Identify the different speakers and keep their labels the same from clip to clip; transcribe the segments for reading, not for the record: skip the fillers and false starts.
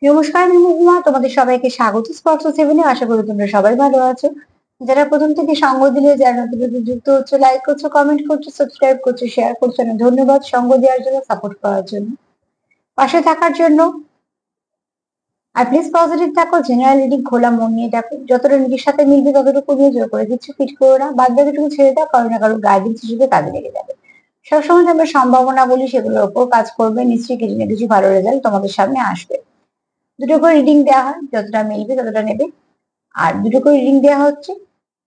Speaker 1: নমস্কার, আমি মহুয়া। তোমাদের সবাইকে স্বাগত স্পর্শ সেভেনে। আশা করি তোমরা সবাই ভালো আছো। যারা প্রথম থেকে সঙ্গ দিলে, যারা নতুন নতুন যুক্ত হচ্ছে, লাইক করছো, কমেন্ট করছো, সাবস্ক্রাইব করছো, শেয়ার করছো, অনেক ধন্যবাদ সঙ্গ দেওয়ার জন্য, সাপোর্ট করার জন্য, পাশে থাকার জন্য। আর প্লিজ পজিটিভ থাকো, জেনারেল রিডিং খোলা মন নিয়ে দেখো, যতটা নিজের সাথে মিলবে ততটুকু নিয়ে জোর করে কিছু ফিট করো না, বাদ বাকিটুকু ছেড়ে দাও, কারো না কারো গাইডেন্স হিসেবে কাজে লেগে যাবে। সবসময় আমরা সম্ভাবনা বলি, সেগুলোর উপর কাজ করবে, নিশ্চয়ই কিছু না কিছু ভালো রেজাল্ট তোমাদের সামনে আসবে। দুটো করে রিডিং দেওয়া হয়, যতটা মিলবে ততটা নেবে। আর দুটো করে রিডিং দেওয়া হচ্ছে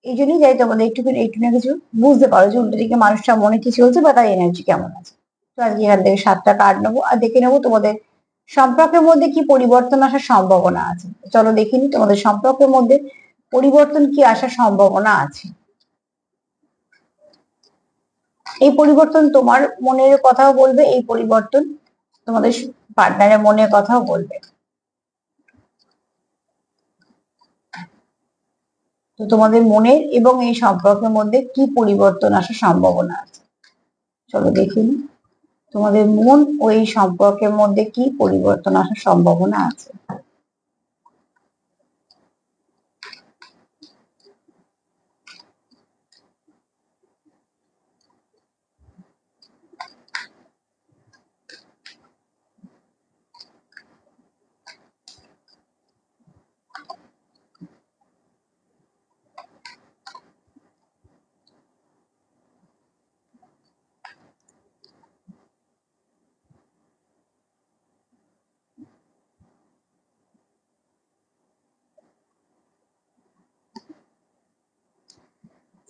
Speaker 1: এই জন্যই, যাই তোমাদের একটু না কিছু বুঝতে পারো যে উল্টো দিকে মানুষটা মনে কি চলছে বা তার এনার্জি কেমন আছে। তো আজকে এখান থেকে 7টা কার্ড নেবো আর দেখে নেবো তোমাদের সম্পর্কের মধ্যে কি পরিবর্তন আসার সম্ভাবনা আছে। চলো দেখিনি তোমাদের সম্পর্কের মধ্যে পরিবর্তন কি আসার সম্ভাবনা আছে। এই পরিবর্তন তোমার মনের কথাও বলবে, এই পরিবর্তন তোমাদের পার্টনারের মনের কথাও বলবে। তো তোমাদের মনের এবং এই সম্পর্কের মধ্যে কি পরিবর্তন আসার সম্ভাবনা আছে, চলো দেখি তোমাদের মন ও এই সম্পর্কের মধ্যে কি পরিবর্তন আসার সম্ভাবনা আছে।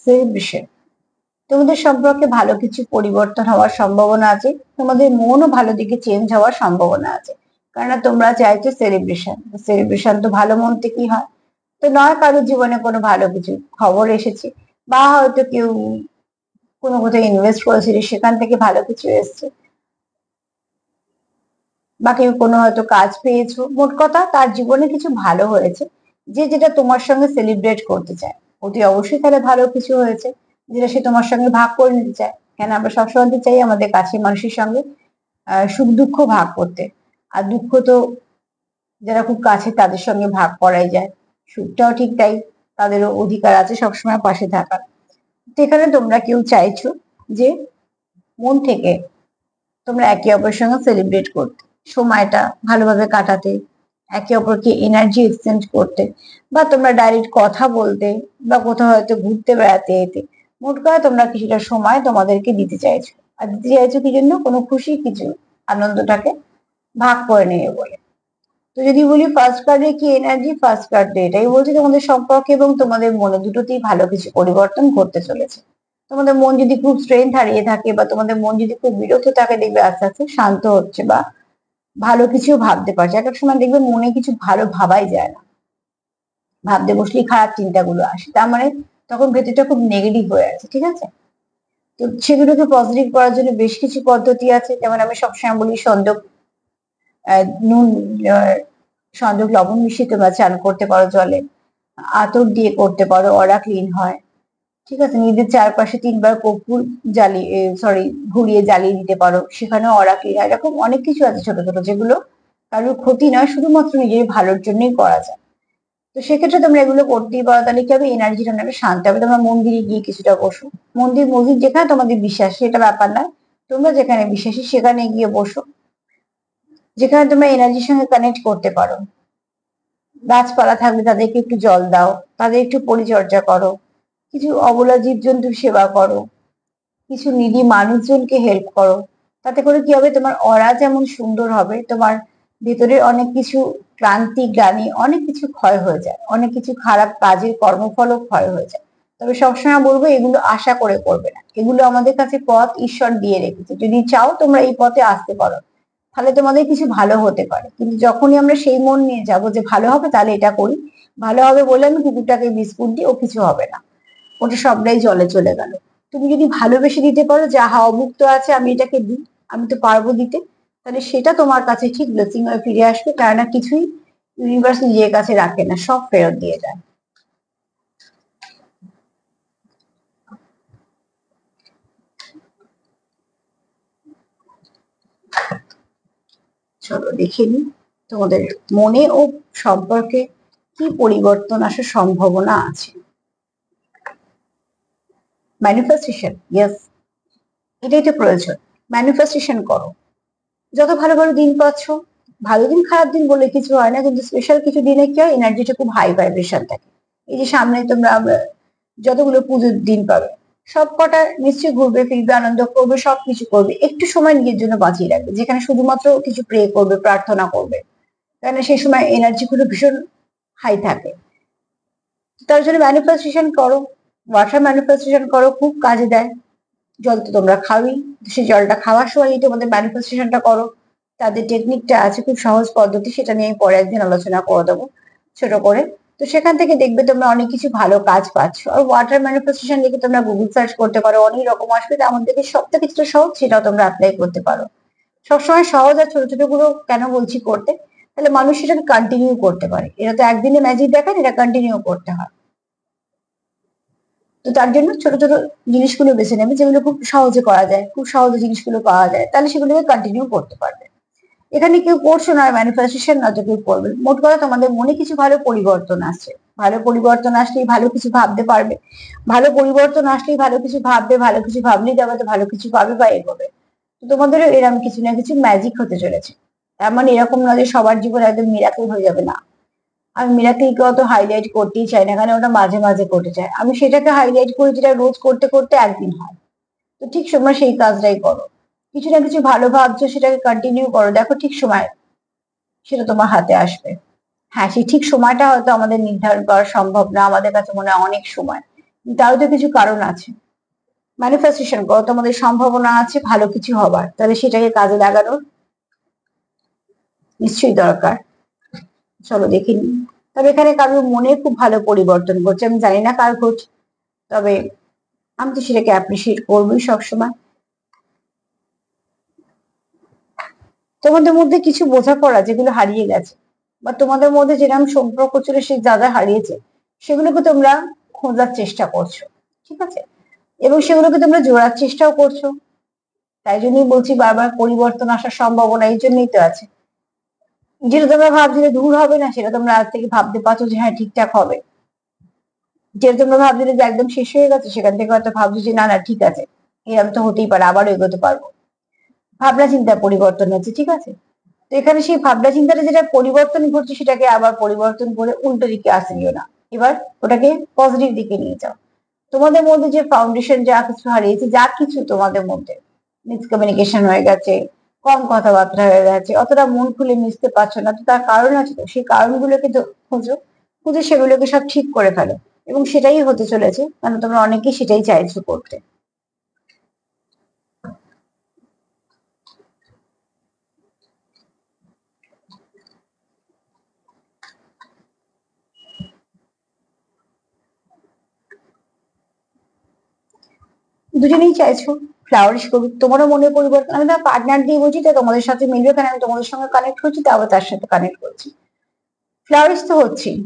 Speaker 1: সেলিব্রেশন, তোমাদের সম্পর্কে ভালো কিছু পরিবর্তন হওয়ার সম্ভাবনা আছে, তোমাদের মনও ভালো দিকে চেঞ্জ হওয়ার সম্ভাবনা আছে। কারণ তোমরা চাইছো সেলিব্রেশন, সেলিব্রেশন তো ভালো মন থেকেই হয়। তো নয় কারোর জীবনে কোনো ভালো কিছু খবর এসেছে, বা হয়তো কেউ কোনো কোথাও ইনভেস্ট করেছিল, সেখান থেকে ভালো কিছু এসছে, বা কেউ কোনো হয়তো কাজ পেয়েছো। মোট কথা তার জীবনে কিছু ভালো হয়েছে, যে যেটা তোমার সঙ্গে সেলিব্রেট করতে চায়। অতি অবশ্যই তাহলে ভালো কিছু হয়েছে যেটা সে তোমার সঙ্গে ভাগ করে নিতে চায়। কেন আমরা সবসময় চাই আমাদের কাছের মানুষের সঙ্গে সুখ দুঃখ ভাগ করতে। আর দুঃখ তো যারা খুব কাছে তাদের সঙ্গে ভাগ করাই যায়, সুখটাও ঠিক তাই, তাদেরও অধিকার আছে সবসময় পাশে থাকার। তো এখানে তোমরা কেউ চাইছো যে মন থেকে তোমরা একে অপরের সঙ্গে সেলিব্রেট করতে, সময়টা ভালোভাবে কাটাতে, একে অপরকে এনার্জি এক্সচেঞ্জ করতে, বা তোমরা ডাইরেক্ট কথা বলতে, বা কোথাও হয়তো ঘুরতে বেড়াতে যেতে। মোট কথা তোমরা কিছুটা সময় তোমাদেরকে দিতে চাইছো। আর দিতে চাইছো কি জন্য? কোনো খুশি কিছু আনন্দটাকে ভাগ করে নেবে বলে। তো যদি বলি ফার্স্ট কার্ডে কি এনার্জি, ফার্স্ট কার্ডে এটাই বলছে তোমাদের সম্পর্ক এবং তোমাদের মনে দুটোতেই ভালো কিছু পরিবর্তন ঘটতে চলেছে। তোমাদের মন যদি খুব স্ট্রেংথ হারিয়ে থাকে, বা তোমাদের মন যদি খুব বিরক্ত থাকে, দেখবে আস্তে আস্তে শান্ত হচ্ছে, বা ভালো কিছু ভাবতে পারছে। এক এক সময় দেখবে মনে কিছু ভালো ভাবাই যায় না, ভাবতে বসলেই খারাপ চিন্তাগুলো আসে, তার মানে তখন ভেতরটা খুব নেগেটিভ হয়ে আছে। ঠিক আছে, তো সেগুলোকে পজিটিভ করার জন্য বেশ কিছু পদ্ধতি আছে। যেমন আমি সবসময় বলি সন্দক নুন, আহ, সন্দক লবণ মিশিয়ে তোমরা চান করতে পারো জলে, আতর দিয়ে করতে পারো, অরা ক্লিন হয়। ঠিক আছে, নিজের চারপাশে 3বার কর্পূর জ্বালিয়ে, সরি, ঘুরিয়ে জ্বালিয়ে দিতে পারো, সেখানেও অরা ক্লিন হয়। এরকম অনেক কিছু আছে ছোট ছোট, যেগুলো কারোর ক্ষতি নয়, শুধুমাত্র নিজের ভালোর জন্যই করা যায়। তো সেক্ষেত্রে তোমরা এগুলো করতেই পারো। তাহলে কি হবে, এনার্জিটা অনেকটা শান্ত হবে। তোমরা মন্দিরে গিয়ে কিছুটা বসো, মন্দির মসজিদ যেখানে তোমাদের বিশ্বাস, সেটা ব্যাপার নয়, তোমরা যেখানে বিশ্বাসী সেখানে গিয়ে বসো, যেখানে তোমরা এনার্জির সঙ্গে কানেক্ট করতে পারো। গাছপালা থাকলে তাদেরকে একটু জল দাও, তাদের একটু পরিচর্যা করো, কিছু অবলা জীবজন্তুর সেবা করো, কিছু নিডি মানুষজনকে হেল্প করো। তাতে করে কি হবে, তোমার অরা যেমন সুন্দর হবে, তোমার ভেতরে অনেক কিছু ক্লান্তি গ্লানি অনেক কিছু ক্ষয় হয়ে যায়, অনেক কিছু খারাপ কাজের কর্মফলও ক্ষয় হয়ে যায়। তবে সবসময় বলবো, এগুলো আশা করে করবে না, এগুলো আমাদের কাছে পথ ঈশ্বর দিয়ে রেখেছে। যদি চাও তোমরা এই পথে আসতে পারো, তাহলে তোমাদের কিছু ভালো হতে পারে। কিন্তু যখনই আমরা সেই মন নিয়ে যাবো যে ভালো হবে, তাহলে এটা করি, ভালো হবে বলে আমি কুকুরটাকে বিস্কুট দিই, ও কিছু হবে না, ওটা সবটাই জলে চলে গেল। তুমি যদি ভালোবেসে দিতে পারো যে হা অভুক্ত আছে, আমি এটাকে দিই, আমি তো পারবো দিতে, তাহলে সেটা তোমার কাছে ঠিক ব্লেসিং হয়ে ফিরে আসবে। কেননা কিছুই ইউনিভার্স নিজের কাছে রাখে না, সব ফেরত দিয়ে দেয়। চলো দেখে নিই তোমাদের মনে ও সম্পর্কে কি পরিবর্তন আসার সম্ভাবনা আছে? ম্যানিফেস্টেশন, ইয়েস, এটাই তো প্রয়োজন। ম্যানিফেস্টেশন করো। যত ভালো ভালো দিন পাচ্ছ, ভালো দিন খারাপ দিন বলে কিছু হয় না, কিন্তু স্পেশাল কিছু দিনে কি হয়, এনার্জিটা খুব হাই ভাইব্রেশন থাকে। এই যে সামনে তোমরা যতগুলো পুজোর দিন পাবে, সব কটা নিশ্চয়ই ঘুরবে ফিরবে, আনন্দ করবে, সবকিছু করবে, একটু সময় নিজের জন্য বাঁচিয়ে রাখবে, যেখানে শুধুমাত্র কিছু প্রে করবে, প্রার্থনা করবে, কারণ সেই সময় এনার্জি গুলো ভীষণ হাই থাকে। তার জন্য ম্যানিফেস্টেশন করো, ওয়াটার ম্যানিফেস্টেশন করো, খুব কাজে দেয়। জল তো তোমরা খাওয়াই, সেই জলটা খাওয়ার সময় তোমাদের ম্যানিফেস্টেশনটা করো। তাদের টেকনিকটা আছে, খুব সহজ পদ্ধতি, সেটা নিয়ে পরে একদিন আলোচনা করে দেবো ছোট করে। তো সেখান থেকে দেখবে তোমরা অনেক কিছু ভালো কাজ পাচ্ছ। আর ওয়াটার ম্যানিফেস্টেশন লিখে তোমরা গুগল সার্চ করতে পারো, অনেক রকম আসবে, তার মধ্যে সব থেকে কিছুটা সহজ, সেটাও তোমরা অ্যাপ্লাই করতে পারো। সবসময় সহজ আর ছোট ছোট গুলো কেন বলছি করতে, তাহলে মানুষ সেটাকে কন্টিনিউ করতে পারে। এটা তো একদিনে ম্যাজিক দেখান, এটা কন্টিনিউ করতে হয়। তো তার জন্য ছোট ছোট জিনিসগুলো বেছে নেবে, যেগুলো খুব সহজে করা যায়, খুব সহজে জিনিসগুলো পাওয়া যায়, তাহলে সেগুলোকে কন্টিনিউ করতে পারবে। এখানে কেউ করছো না ম্যানিফেস্টেশন, না তো কেউ করবে। মোট কথা তোমাদের মনে কিছু ভালো পরিবর্তন আসছে, ভালো পরিবর্তন আসলেই ভালো কিছু ভাবতে পারবে, ভালো পরিবর্তন আসলেই ভালো কিছু ভাববে, ভালো কিছু ভাবলেই তবে তো ভালো কিছু পাবে বা এগোবে। তো তোমাদেরও এরকম কিছু না কিছু ম্যাজিক হতে চলেছে। তার মানে এরকম না যে সবার জীবন একদম মিরাকেল হয়ে যাবে, না। আমি মিরাকেলকে অত হাইলাইট করতেই চাই না, কারণ ওটা মাঝে মাঝে করতে চাই, আমি সেটাকে হাইলাইট করি যেটা রোজ করতে করতে একদিন হয়। তো ঠিক সময় সেই কাজটাই করো, কিছু না কিছু ভালো ভাবছো, সেটাকে কন্টিনিউ করো, দেখো ঠিক সময় সেটা তোমার হাতে আসবে। হ্যাঁ, সেই ঠিক সময়টা হয়তো আমাদের নির্ধারণ করা সম্ভব না, আমাদের কাছে মনে হয় অনেক সময়, তারও তো কিছু কারণ আছে। ম্যানিফেস্টেশন করো, তোমাদের সম্ভাবনা আছে ভালো কিছু হবার, তাহলে সেটাকে কাজে লাগানোর নিশ্চয়ই দরকার। চলো দেখে নিই। তবে এখানে কারোর মনে খুব ভালো পরিবর্তন করছে, আমি জানি না কার ঘটছে, তবে আমি তো সেটাকে অ্যাপ্রিসিয়েট করবোই সবসময়। তোমাদের মধ্যে কিছু বোঝাপড়া যেগুলো হারিয়ে গেছে, বা তোমাদের মধ্যে যেরকম সম্পর্ক ছিল সে যা যা হারিয়েছে, সেগুলোকে তোমরা খোঁজার চেষ্টা করছো, ঠিক আছে, এবং সেগুলোকে তোমরা জোড়ার চেষ্টাও করছো। তাই জন্যই বলছি বারবার পরিবর্তন আসার সম্ভাবনা এই জন্যই তো আছে। যেটা তোমরা ভাবছিলে দূর হবে না, সেটা তোমরা আজ থেকে ভাবতে পারছো যে হ্যাঁ ঠিকঠাক হবে। যেটা তোমরা ভাবছিলে যে একদম শেষ হয়ে গেছে, সেখান থেকে হয়তো ভাবছো যে না না ঠিক আছে, এরকম তো হতেই পারে, আবারও এগোতে পারবো। ভাবনা চিন্তা পরিবর্তন হচ্ছে, ঠিক আছে। তো এখানে সেই ভাবনা চিন্তাটা যেটা পরিবর্তন ঘটছে, সেটাকে আবার পরিবর্তন করে উল্টো দিকে আসিও না, এবার ওটাকে পজিটিভ দিকে নিয়ে যাও। তোমাদের মধ্যে যে ফাউন্ডেশন যা কিছু হারিয়েছে, যা কিছু তোমাদের মধ্যে মিসকমিউনিকেশন হয়ে গেছে, কম কথাবার্তা হয়ে গেছে, অতটা মন খুলে মিশতে পারছো না, তো তার কারণ আছে, তো সেই কারণগুলোকে খোঁজো, খুঁজে সেগুলোকে সব ঠিক করে ফেলো। এবং সেটাই হতে চলেছে, কারণ তোমরা অনেকেই সেটাই চাইছো করতে। দুজনেই চাইছো ফ্লাওয়ারিশ করুক, তোমারও মনে পরিবর্তন, আমি তোমার পার্টনার দিয়ে বলছি, তা তোমাদের সাথে মিলবে, কারণ আমি তোমাদের সঙ্গে কানেক্ট করছি, তা আবার তার সাথে কানেক্ট করছি। ফ্লাওয়ারিশ তো হচ্ছেই,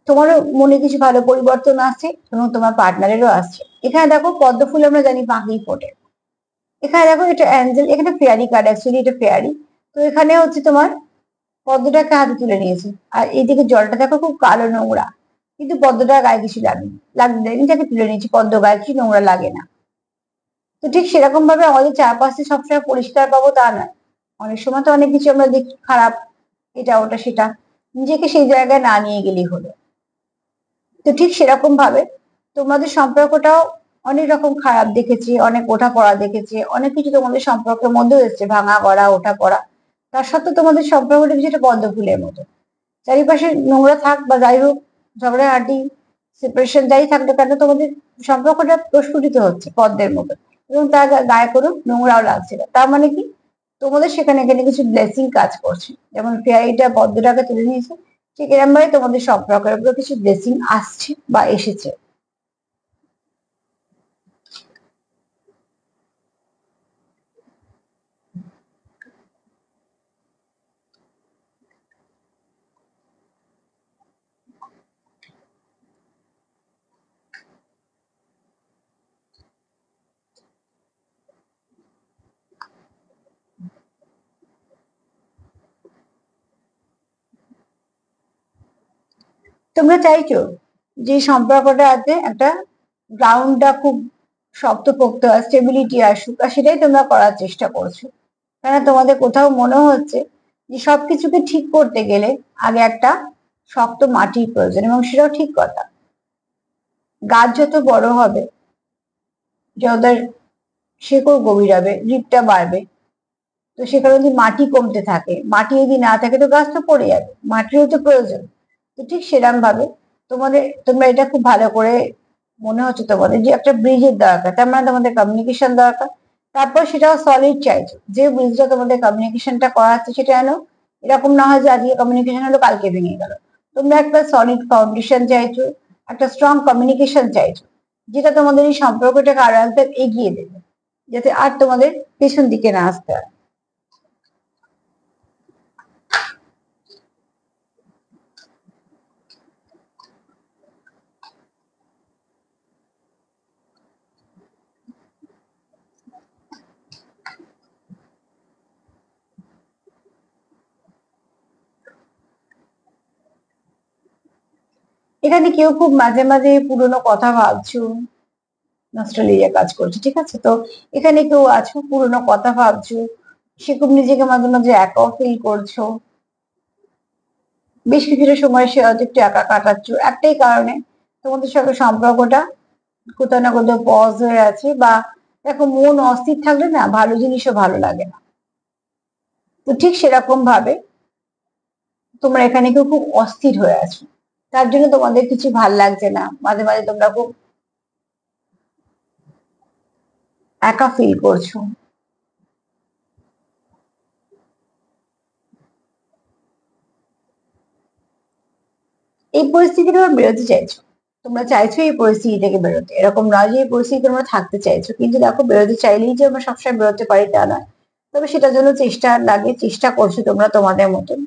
Speaker 1: তোমারও মনে কিছু ভালো পরিবর্তন আসছে এবং তোমার পার্টনারেরও আসছে। এখানে দেখো পদ্ম ফুল আমরা জানি পাখি ফোটে, এখানে দেখো এটা অ্যাঞ্জেল, এখানে ফেয়ারি কার্ড, অ্যাকচুয়ালি এটা ফেয়ারি। তো এখানে হচ্ছে তোমার পদ্মটাকে হাতে তুলে নিয়েছে, আর এইদিকে জলটা দেখো খুব কালো নোংরা, কিন্তু পদ্মটা গায়ে কিছু লাগবে এটাকে তুলে নিয়েছি, পদ্ম গায়ে কিছু নোংরা লাগে না। তো ঠিক সেরকম ভাবে আমাদের চারপাশে সবসময় পরিষ্কার পাবো তা নয়, অনেক সময় তো অনেক কিছু আমরা দেখি খারাপ, এটা ওটা সেটা, নিজেকে সেই জায়গায় না নিয়ে গেলেই হলো। তো ঠিক সেরকম ভাবে তোমাদের সম্পর্কটাও অনেক রকম খারাপ দেখেছি, অনেক ওঠা পড়া দেখেছি, অনেক কিছু তোমাদের সম্পর্কের মধ্যেও এসছে, ভাঙা গড়া ওঠা পড়া। তার সত্ত্বেও তোমাদের সম্পর্কটা কিছুটা পদ্ম ফুলের মতো, চারিপাশে নোংরা থাক বা যাই হোক, ঝগড়াঝাটি, সেপারেশন যাই থাকলে কেন, তোমাদের সম্পর্কটা প্রস্ফুটিত হচ্ছে পদ্মের মতো, এবং তার গায়ে কোনো নোংরাও লাগছে না। তার মানে কি, তোমাদের সেখানে এখানে কিছু ব্লেসিং কাজ করছে, যেমন ফেয়ারিটা পদ্মটাকে তুলে নিয়েছে, ঠিক এরকম ভাবে তোমাদের সম্পর্কের উপর কিছু ব্লেসিং আসছে বা এসেছে। তোমরা চাইছো যে সম্পর্কটাতে একটা গ্রাউন্ডটা খুব শক্তপোক্ত আর স্টেবিলিটি আসুক, আর সেটাই তোমরা করার চেষ্টা করছো। কেন তোমাদের কোথাও মনে হচ্ছে যে সবকিছুকে ঠিক করতে গেলে আগে একটা শক্ত মাটির প্রয়োজন, এবং সেটাও ঠিক কথা। গাছ যত বড় হবে, যত শেকড় গভীর হবে, রিপটা বাড়বে, তো সেখানে যদি মাটি কমতে থাকে, মাটি যদি না থাকে তো গাছ তো পড়ে যাবে, মাটিরও তো প্রয়োজন। তো ঠিক সেরকম ভাবে তোমরা এটা খুব ভালো করে মনে হচ্ছে তোমাদের যে একটা ব্রিজের দরকার, তার মানে তোমাদের কমিউনিকেশন দরকার। তারপর সেটাও সলিড চাইছো, যে ব্রিজটা তোমাদের কমিউনিকেশনটা করাচ্ছে সেটা যেন এরকম না হয় যে আজকে কমিউনিকেশন হলো কালকে ভেঙে গেল। তোমরা একটা সলিড ফাউন্ডেশন চাইছো, একটা স্ট্রং কমিউনিকেশন চাইছো, যেটা তোমাদের এই সম্পর্কটাকে আরো একদম এগিয়ে দেবে, যাতে আর তোমাদের পেছন দিকে না আসতে হয়। এখানে কেউ খুব মাঝে মাঝে পুরোনো কথা ভাবছো, নস্টালজিয়া কাজ করছে, ঠিক আছে? তো এখানে কেউ আছো পুরোনো কথা ভাবছো, সে খুব নিজেকে মাঝে মাঝে একাও ফিল করছো, বেশ কিছুটা সময় সে হয়তো একটু একা কাটাচ্ছো একটাই কারণে, তোমাদের সঙ্গে সম্পর্কটা কোথাও না কোথাও পজ হয়ে আছে। বা দেখো, মন অস্থির থাকলে না ভালো জিনিসও ভালো লাগে না। তো ঠিক সেরকম ভাবে তোমরা এখানে কেউ খুব অস্থির হয়ে আছো, তার জন্য তোমাদের কিছু ভাল লাগছে না, মাঝে মাঝে তোমরা খুব একা ফিল করছো। এই পরিস্থিতি তোমরা বেরোতে চাইছো, তোমরা চাইছো এই পরিস্থিতি থেকে বেরোতে, এরকম নয় যে এই পরিস্থিতি তোমরা থাকতে চাইছো, কিন্তু দেখো বেরোতে চাইলেই যে আমরা সবসময় বেরোতে পারি তা নয়। তবে সেটার জন্য চেষ্টা লাগে, চেষ্টা করছো তোমরা তোমাদের মতন।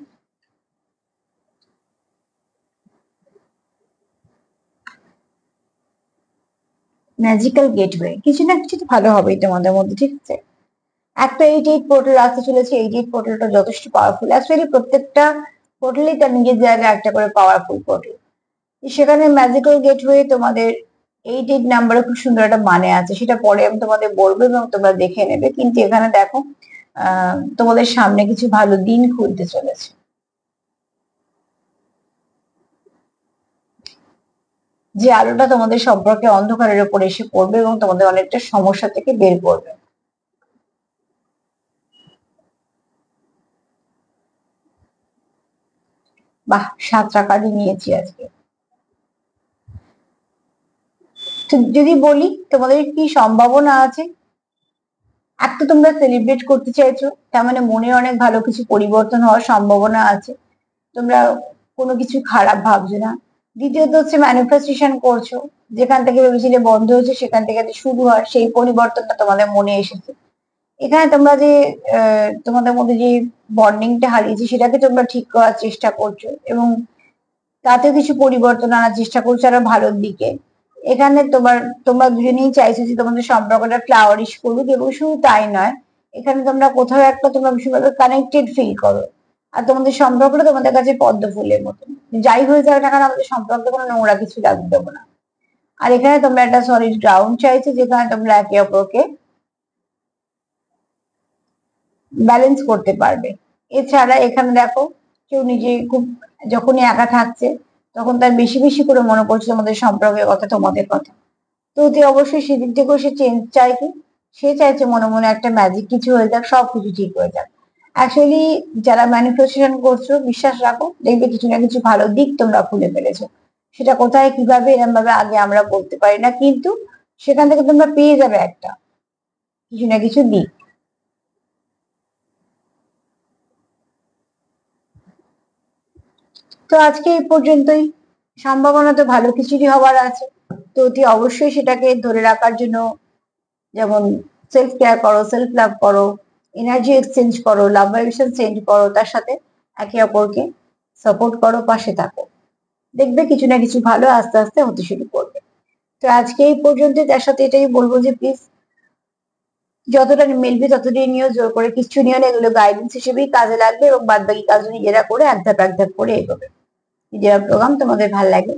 Speaker 1: ম্যাজিক্যাল গেটওয়ে, কিছু না কিছু তো ভালো হবেই তোমাদের মধ্যে, ঠিক আছে? একটা 88 পোর্টাল আসতে চলেছে, 88 পোর্টালটা যথেষ্ট পাওয়ারফুল, অ্যাকচুয়ালি প্রত্যেকটা পোর্টালই তার নিজের জায়গায় একটা করে পাওয়ারফুল পোর্টাল। সেখানে ম্যাজিক্যাল গেটওয়ে তোমাদের 88 নাম্বারে খুব সুন্দর একটা মানে আছে, সেটা পরে আমি তোমাদের বলবো এবং তোমরা দেখে নেবে। কিন্তু এখানে দেখো, তোমাদের সামনে কিছু ভালো দিন খুলতে চলেছে। যে আলোটা তোমাদের সম্পর্কে অন্ধকারের উপর এসে পড়বে এবং তোমাদের অনেকটা সমস্যা থেকে বের করবে। বাহ, 7টা কার্ডই নিয়েছি আজকে। তো যদি বলি তোমাদের কি সম্ভাবনা আছে, একটা তোমরা সেলিব্রেট করতে চাইছো, তার মানে মনে অনেক ভালো কিছু পরিবর্তন হওয়ার সম্ভাবনা আছে, তোমরা কোনো কিছু খারাপ ভাবছো না। দ্বিতীয়ত হচ্ছে ম্যানিফেস্টেশন করছো, যেখান থেকে ভেবেছিলে বন্ধ হয়েছে সেখান থেকে যে শুরু হয়, সেই পরিবর্তনটা তোমাদের মনে এসেছে। এখানে তোমরা যে তোমাদের মধ্যে যে বন্ডিংটা হারিয়েছে সেটাকে তোমরা ঠিক করার চেষ্টা করছো, এবং তাতে কিছু পরিবর্তন আনার চেষ্টা করছো আরো ভালোর দিকে। এখানে তোমরা দুজনেই চাইছো যে তোমাদের সম্পর্কটা ফ্লাওয়ারিশ করুক, এবং শুধু তাই নয়, এখানে তোমরা কোথাও একটা তোমরা ভীষণভাবে কানেক্টেড ফিল করো। আর তোমাদের সম্পর্কটা তোমাদের কাছে পদ্ম ফুলের মতন, যাই হয়ে যাক না কেন আমাদের সম্পর্কে কোনো নোংরা কিছু লাগতে দেবো না। আর এখানে তোমরা একটা সলিড গ্রাউন্ড চাইছো, যেখানে তোমরা একে অপরকে ব্যালেন্স করতে পারবে। এছাড়া এখানে দেখো, কেউ নিজে খুব যখনই একা থাকছে তখন তার বেশি বেশি করে মনে পড়ছে তোমাদের সম্পর্কের কথা, তোমাদের কথা। তো অতি অবশ্যই সেদিক থেকেও সে চেঞ্জ চায়, কি সে চাইছে মনে মনে একটা ম্যাজিক কিছু হয়ে যাক, সবকিছু ঠিক হয়ে যাক। অ্যাকচুয়ালি যারা ম্যানিফেস্টেশন করছো, বিশ্বাস রাখো দেখবে কিছু না কিছু ভালো দিক তোমরা খুলে ফেলেছো। সেটা কোথায় কিভাবে এরকম ভাবে আগে আমরা বলতে পারি না, কিন্তু সেখান থেকে তোমরা পেয়ে যাবে একটা কিছু না কিছু দিক। তো আজকে এই পর্যন্তই। সম্ভাবনা তো ভালো কিছুরই হওয়ার আছে, তো অতি অবশ্যই সেটাকে ধরে রাখার জন্য যেমন সেলফ কেয়ার করো, সেলফ লাভ করো, এনার্জি এক্সচেঞ্জ করো, লাভ ভাইব্রেশন চেঞ্জ করো, তার সাথে একে অপরকে সাপোর্ট করো, পাশে থাকো, দেখবে কিছু না কিছু ভালো আস্তে আস্তে হতে শুরু করবে। তো আজকে এই পর্যন্ত, তার সাথে এটাই বলবো যে প্লিজ যতটা মিলবে ততটাই নিয়েও, জোর করে কিছু নিও না, এগুলো গাইডেন্স হিসেবেই কাজে লাগবে, এবং বাদ বাকি কাজ নিজেরা করে এক ধাপ করে এগোবে। ভিডিও প্রোগ্রাম তোমাদের ভালো লাগে,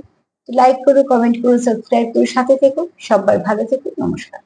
Speaker 1: লাইক করো, কমেন্ট করো, সাবস্ক্রাইব করো, সাথে থেকো। সবাই ভালো থেকো, নমস্কার।